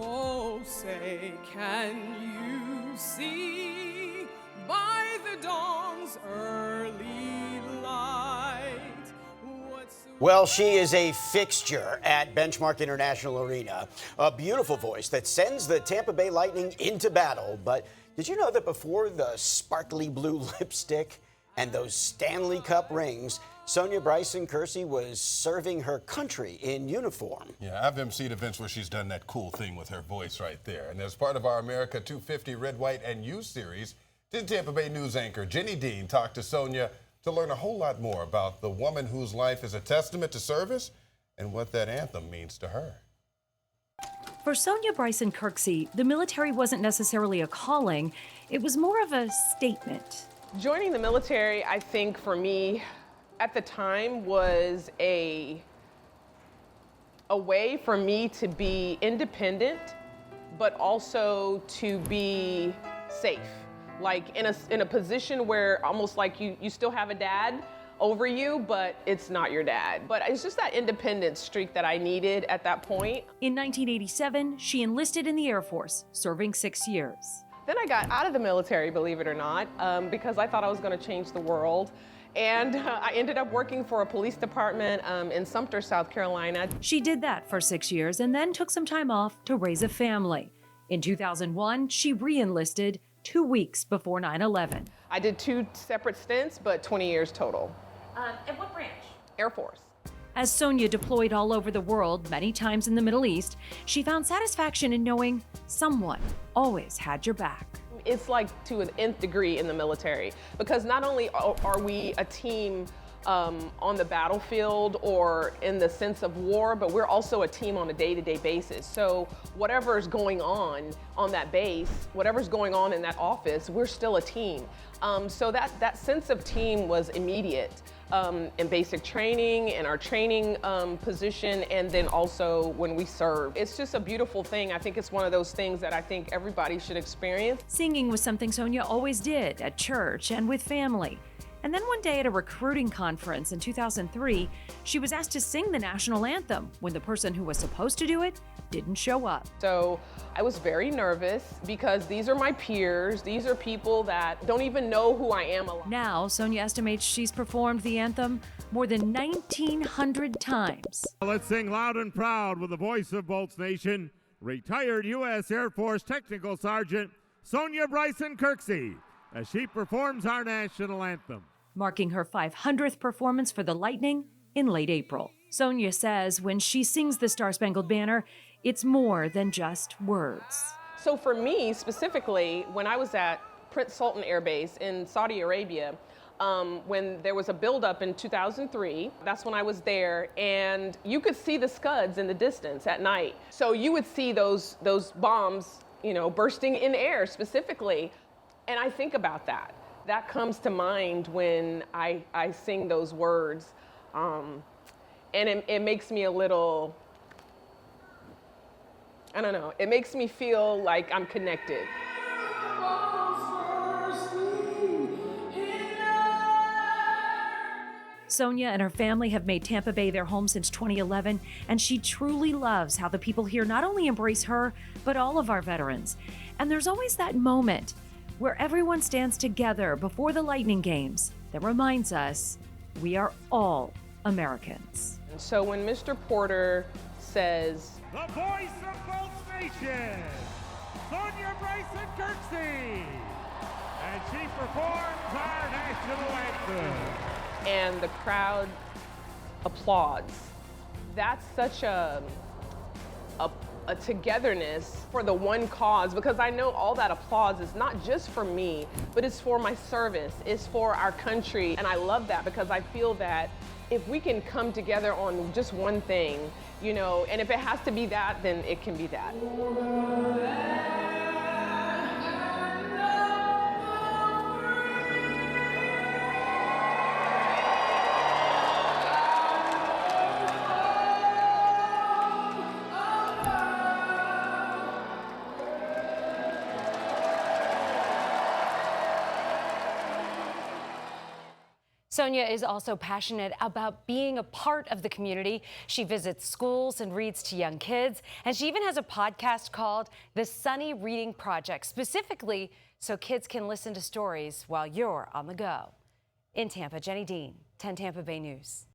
Oh, say, can you see by the dawn's early light? Well, she is a fixture at Benchmark International Arena. A beautiful voice that sends the Tampa Bay Lightning into battle. But did you know that before the sparkly blue lipstick and those Stanley Cup rings, Sonya Bryson-Kirksey was serving her country in uniform? Yeah, I've emceed events where she's done that cool thing with her voice right there. And as part of our America 250 Red, White, and You series, then Tampa Bay News anchor Jenny Dean talked to Sonya to learn a whole lot more about the woman whose life is a testament to service and what that anthem means to her. For Sonya Bryson-Kirksey, the military wasn't necessarily a calling, it was more of a statement. Joining the military, I think for me, at the time was a way for me to be independent, but also to be safe. Like in a position where almost like you still have a dad over you, but it's not your dad. But it's just that independent streak that I needed at that point. In 1987, she enlisted in the Air Force, serving 6 years. Then I got out of the military, believe it or not, because I thought I was going to change the world. And I ended up working for a police department in Sumter, South Carolina. She did that for 6 years and then took some time off to raise a family. In 2001, she re-enlisted 2 weeks before 9/11. I did 2 separate stints, but 20 years total. And what branch? Air Force. As Sonya deployed all over the world, many times in the Middle East, she found satisfaction in knowing someone always had your back. It's like to an nth degree in the military, because not only are we a team on the battlefield or in the sense of war, but we're also a team on a day-to-day basis. So whatever's going on that base, whatever's going on in that office, we're still a team. So that sense of team was immediate in basic training, in our training position, and then also when we serve. It's just a beautiful thing. I think it's one of those things that I think everybody should experience. Singing was something Sonya always did at church and with family. And then one day at a recruiting conference in 2003, she was asked to sing the national anthem when the person who was supposed to do it didn't show up. So I was very nervous because these are my peers. These are people that don't even know who I am. Now, Sonya estimates she's performed the anthem more than 1,900 times. Let's sing loud and proud with the voice of Bolts Nation, retired U.S. Air Force Technical Sergeant Sonya Bryson-Kirksey, as she performs our national anthem. Marking her 500th performance for the Lightning in late April. Sonya says when she sings the Star-Spangled Banner, it's more than just words. So for me specifically, when I was at Prince Sultan Air Base in Saudi Arabia, when there was a buildup in 2003, that's when I was there, and you could see the Scuds in the distance at night. So you would see those bombs, bursting in air specifically. And I think about that. That comes to mind when I sing those words. And it makes me a little, I don't know, it makes me feel like I'm connected. Sonya and her family have made Tampa Bay their home since 2011, and she truly loves how the people here not only embrace her, but all of our veterans. And there's always that moment where everyone stands together before the Lightning games that reminds us we are all Americans. So when Mr. Porter says, The voice of Bolts Nation, Sonya Bryson-Kirksey, and she performs our national anthem. And the crowd applauds. That's such a togetherness for the one cause, because I know all that applause is not just for me, but it's for my service, it's for our country. And I love that because I feel that if we can come together on just one thing, and if it has to be that, then it can be that. Sonya is also passionate about being a part of the community. She visits schools and reads to young kids, and she even has a podcast called The Sunny Reading Project, specifically so kids can listen to stories while you're on the go. In Tampa, Jenny Dean, 10 Tampa Bay News.